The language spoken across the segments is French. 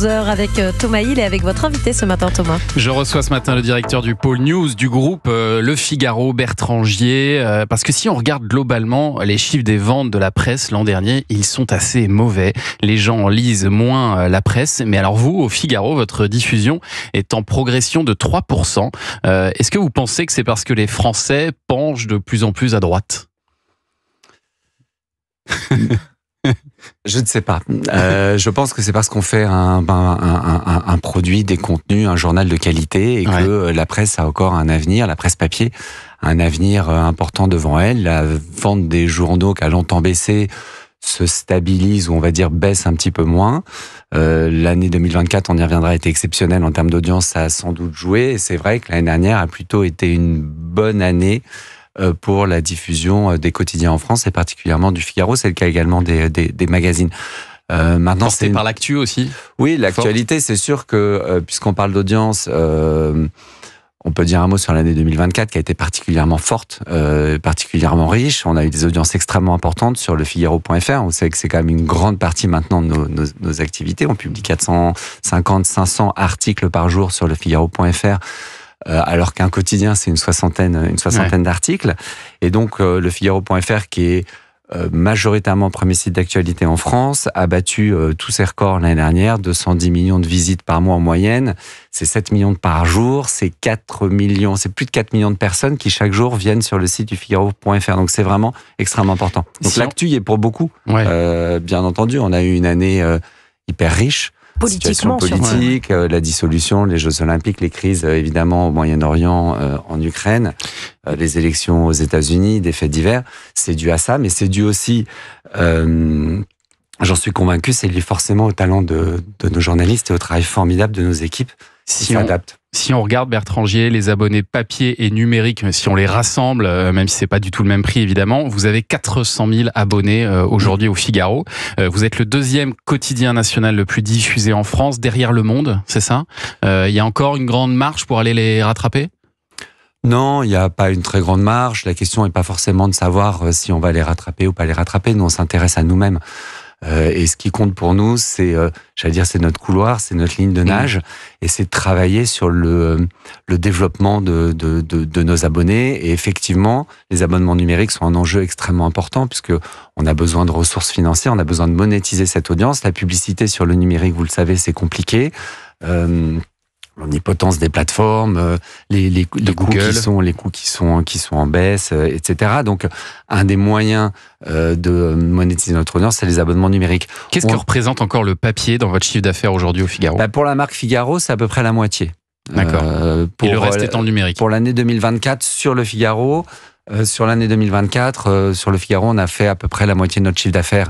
Heures avec Thomas Hill et avec votre invité ce matin, Thomas. Je reçois ce matin le directeur du pôle news du groupe Le Figaro, Bertrand Gier, parce que si on regarde globalement les chiffres des ventes de la presse l'an dernier, ils sont assez mauvais. Les gens lisent moins la presse, mais alors vous, au Figaro, votre diffusion est en progression de 3%. Est-ce que vous pensez que c'est parce que les Français penchent de plus en plus à droite ? Je ne sais pas. Je pense que c'est parce qu'on fait un produit, des contenus, un journal de qualité et que la presse a encore un avenir, la presse papier a un avenir important devant elle. La vente des journaux qui a longtemps baissé se stabilise ou on va dire baisse un petit peu moins. L'année 2024, on y reviendra, a été exceptionnelle en termes d'audience, ça a sans doute joué. Et c'est vrai que l'année dernière a plutôt été une bonne année pour la diffusion des quotidiens en France et particulièrement du Figaro. C'est le cas également des magazines. Maintenant, c'est par l'actu aussi. Oui, l'actualité, c'est sûr que puisqu'on parle d'audience, on peut dire un mot sur l'année 2024 qui a été particulièrement forte, particulièrement riche. On a eu des audiences extrêmement importantes sur le Figaro.fr. Vous savez que c'est quand même une grande partie maintenant de nos activités. On publie 450-500 articles par jour sur le Figaro.fr. Alors qu'un quotidien, c'est une soixantaine d'articles. Et donc, le Figaro.fr, qui est majoritairement premier site d'actualité en France, a battu tous ses records l'année dernière, 210 millions de visites par mois en moyenne, c'est 7 millions par jour, c'est 4 millions, c'est plus de 4 millions de personnes qui chaque jour viennent sur le site du Figaro.fr. Donc c'est vraiment extrêmement important. Donc l'actu y est pour beaucoup. Bien entendu, on a eu une année hyper riche. Politiquement, politique, la dissolution, les Jeux Olympiques, les crises évidemment au Moyen-Orient, en Ukraine, les élections aux États-Unis, des faits divers. C'est dû à ça, mais c'est dû aussi, j'en suis convaincu, c'est lié forcément au talent de nos journalistes et au travail formidable de nos équipes qui s'adaptent. Si on regarde, Bertrand Gier, les abonnés papier et numérique, si on les rassemble, même si c'est pas du tout le même prix évidemment, vous avez 400 000 abonnés aujourd'hui au Figaro. Vous êtes le deuxième quotidien national le plus diffusé en France, derrière Le Monde, c'est ça ? Il y a encore une grande marche pour aller les rattraper ? Non, il n'y a pas une très grande marge. La question n'est pas forcément de savoir si on va les rattraper ou pas les rattraper. Nous, on s'intéresse à nous-mêmes. Et ce qui compte pour nous, c'est, c'est notre couloir, c'est notre ligne de nage, et c'est de travailler sur le développement de nos abonnés. Et effectivement, les abonnements numériques sont un enjeu extrêmement important puisque on a besoin de ressources financières, on a besoin de monétiser cette audience. La publicité sur le numérique, vous le savez, c'est compliqué. L'omnipotence des plateformes, les coûts qui sont en baisse, etc. Donc, un des moyens de monétiser notre audience, c'est les abonnements numériques. Qu'est-ce que représente encore le papier dans votre chiffre d'affaires aujourd'hui au Figaro ? Pour la marque Figaro, c'est à peu près la moitié. D'accord. Et le reste étant le numérique. Pour l'année 2024, sur le Figaro, sur l'année 2024, sur le Figaro, on a fait à peu près la moitié de notre chiffre d'affaires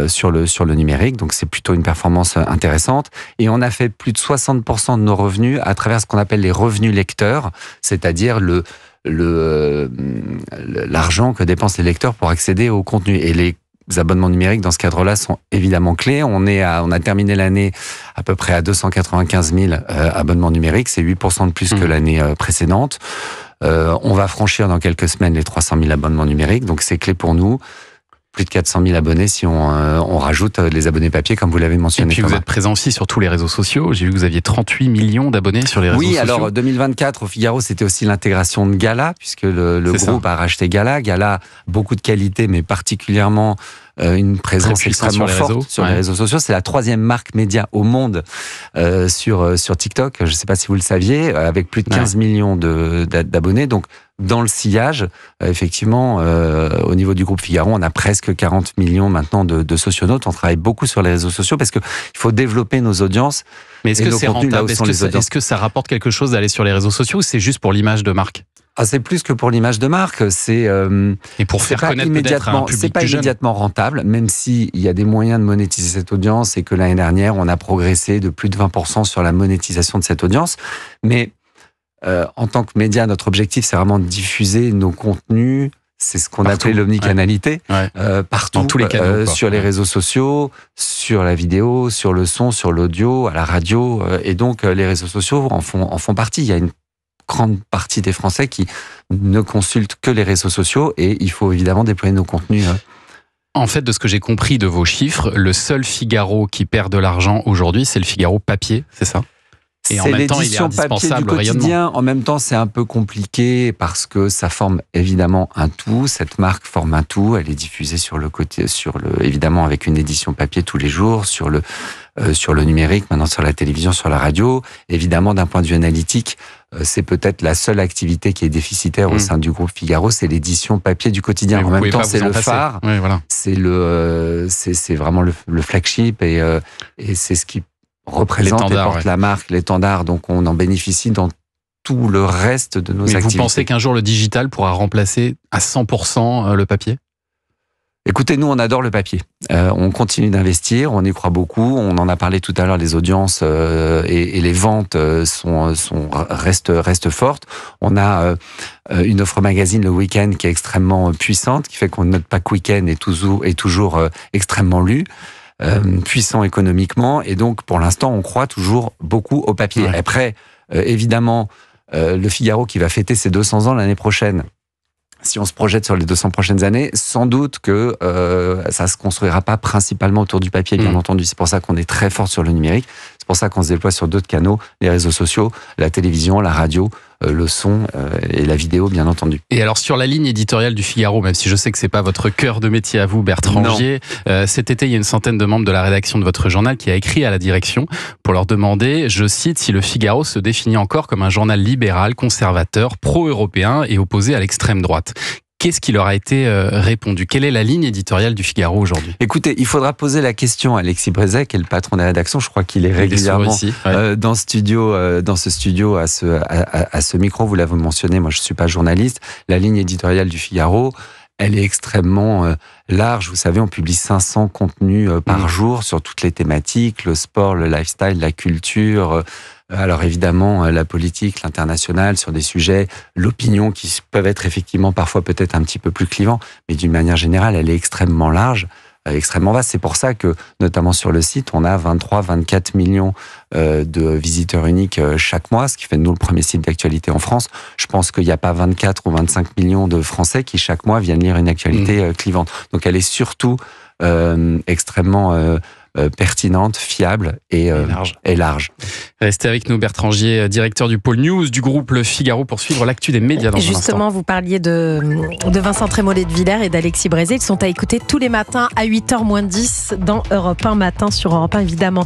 sur le numérique, donc c'est plutôt une performance intéressante. Et on a fait plus de 60% de nos revenus à travers ce qu'on appelle les revenus lecteurs, c'est-à-dire l'argent que dépensent les lecteurs pour accéder au contenu. Et les abonnements numériques dans ce cadre-là sont évidemment clés. On a terminé l'année à peu près à 295 000 abonnements numériques, c'est 8% de plus que l'année précédente. On va franchir dans quelques semaines les 300 000 abonnements numériques, donc c'est clé pour nous. Plus de 400 000 abonnés si on rajoute les abonnés papier, comme vous l'avez mentionné. Et puis vous êtes présent aussi sur tous les réseaux sociaux. J'ai vu que vous aviez 38 millions d'abonnés sur les réseaux sociaux. Oui, alors 2024 au Figaro, c'était aussi l'intégration de Gala, puisque le groupe a racheté Gala. Gala, beaucoup de qualité, mais particulièrement une présence extrêmement forte sur les réseaux sociaux. C'est la 3e marque média au monde sur TikTok. Je ne sais pas si vous le saviez, avec plus de 15 millions d'abonnés. Donc, dans le sillage, effectivement, au niveau du groupe Figaro, on a presque 40 millions maintenant de socionautes. On travaille beaucoup sur les réseaux sociaux parce qu'il faut développer nos audiences. Mais est-ce que c'est rentable ? Est-ce que ça rapporte quelque chose d'aller sur les réseaux sociaux ou c'est juste pour l'image de marque ? C'est plus que pour l'image de marque. Et pour faire connaître peut-être un public plus jeune. C'est pas immédiatement rentable, même s'il y a des moyens de monétiser cette audience et que l'année dernière, on a progressé de plus de 20% sur la monétisation de cette audience. Mais en tant que média, notre objectif, c'est vraiment de diffuser nos contenus. C'est ce qu'on appelle l'omnicanalité, partout, dans tous les canaux, sur les réseaux sociaux, sur la vidéo, sur le son, sur l'audio, à la radio. Et donc, les réseaux sociaux en font partie. Il y a une grande partie des Français qui ne consultent que les réseaux sociaux et il faut évidemment déployer nos contenus En fait, de ce que j'ai compris de vos chiffres, le seul Figaro qui perd de l'argent aujourd'hui, c'est le Figaro papier, c'est ça ? Et en même temps, il est indispensable au rayonnement. En même temps, c'est un peu compliqué parce que ça forme évidemment un tout. Cette marque forme un tout. Elle est diffusée évidemment avec une édition papier tous les jours, sur le numérique, maintenant sur la télévision, sur la radio. Évidemment, d'un point de vue analytique, c'est peut-être la seule activité qui est déficitaire au sein du groupe Figaro, c'est l'édition papier du quotidien. En même temps, c'est le phare. Oui, voilà. C'est vraiment le flagship et c'est ce qui représente et porte la marque, l'étendard. Donc, on en bénéficie dans tout le reste de nos activités. Vous pensez qu'un jour, le digital pourra remplacer à 100% le papier ? Écoutez, nous, on adore le papier. On continue d'investir, on y croit beaucoup. On en a parlé tout à l'heure, les audiences et les ventes restent fortes. On a une offre magazine le week-end qui est extrêmement puissante, qui fait qu'on notre pack week-end est toujours extrêmement lu. Puissant économiquement, et donc pour l'instant on croit toujours beaucoup au papier. Ouais. Après, évidemment, le Figaro qui va fêter ses 200 ans l'année prochaine, si on se projette sur les 200 prochaines années, sans doute que ça se construira pas principalement autour du papier, bien entendu. C'est pour ça qu'on est très fort sur le numérique, c'est pour ça qu'on se déploie sur d'autres canaux, les réseaux sociaux, la télévision, la radio, le son et la vidéo, bien entendu. Et alors, sur la ligne éditoriale du Figaro, même si je sais que c'est pas votre cœur de métier à vous, Bertrand Gier, cet été, il y a une centaine de membres de la rédaction de votre journal qui a écrit à la direction pour leur demander, je cite, si le Figaro se définit encore comme un journal libéral, conservateur, pro-européen et opposé à l'extrême droite. Qu'est-ce qui leur a été répondu ? Quelle est la ligne éditoriale du Figaro aujourd'hui ? Écoutez, il faudra poser la question à Alexis Brézet, qui est le patron de la rédaction. Je crois qu'il est régulièrement ici, dans ce studio, à ce micro. Vous l'avez mentionné, moi je ne suis pas journaliste. La ligne éditoriale du Figaro, elle est extrêmement large. Vous savez, on publie 500 contenus par jour sur toutes les thématiques, le sport, le lifestyle, la culture. Alors évidemment, la politique, l'international, sur des sujets, l'opinion qui peuvent être effectivement parfois peut-être un petit peu plus clivants, mais d'une manière générale, elle est extrêmement large, extrêmement vaste. C'est pour ça que, notamment sur le site, on a 23-24 millions de visiteurs uniques chaque mois, ce qui fait de nous le premier site d'actualité en France. Je pense qu'il n'y a pas 24 ou 25 millions de Français qui chaque mois viennent lire une actualité clivante. Donc elle est surtout extrêmement pertinente, fiable et large. Restez avec nous, Bertrand Gier, directeur du pôle news du groupe Le Figaro, pour suivre l'actu des médias dans un instant. Justement, vous parliez de Vincent Trémollet de Villers et d'Alexis Brézet. Ils sont à écouter tous les matins à 8h moins 10 dans Europe 1 matin sur Europe 1, évidemment.